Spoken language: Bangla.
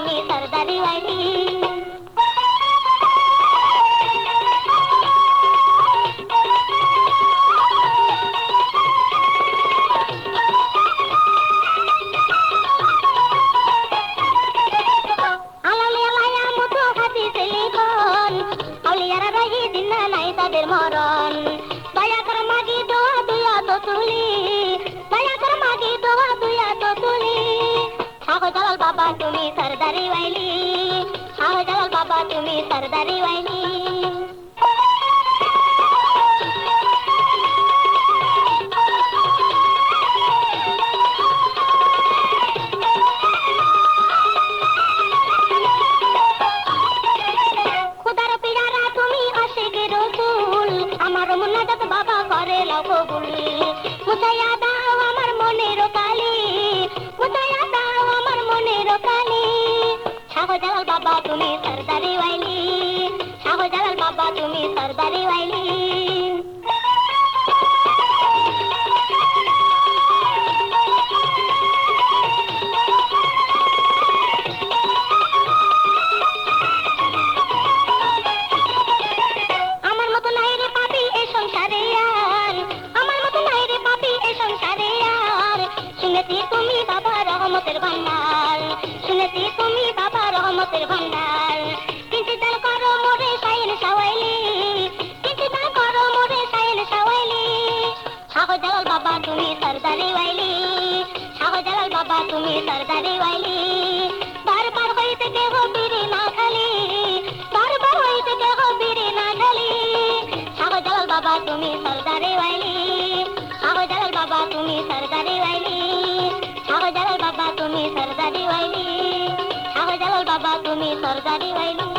তুমি সরদারি ওয়াইলি। মরণ দয়া কর মাগি দোয়া দুয়া তো তুলি, দয়া কর মাগি দোয়া দুয়া তো তুলি। শাহজালাল বাবা তুমি সরদারি ওয়াইলি, শাহজালাল বাবা তুমি সরদারি ওয়াইলি। বাবা করে কবুল মুছাইয়া দাও আমার মনের কালি, মুছাইয়া দাও আমার মনের কালি। শাহজালাল বাবা তুমি সরদারি ওয়াইলি, শাহজালাল বাবা তুমি সরদারি ওয়াইলি। তুমি বাবা রহমতের ভান্ডার, শুনেছি তুমি বাবা রহমতের ভান্ডার। কিন্তু দান করো মোরে সাইন সাওয়াইলি, কিন্তু দান করো মোরে সাইন সাওয়াইলি। শাহজালাল বাবা তুমি সরদারি ওয়াইলি, শাহজালাল বাবা তুমি সরদারি ওয়াইলি। বারবার হইতে কেহ বিড়ি না খালি, বারবার হইতে কেহ বিড়ি না খালি। শাহজালাল বাবা তুমি সরদারি ওয়াইলি, শাহজালাল বাবা তুমি সরদারি ওয়াইলি। শাহজালাল বাবা তুমি সরদারি ওয়াইলি, শাহজালাল বাবা তুমি সরদারি ওয়াইলি।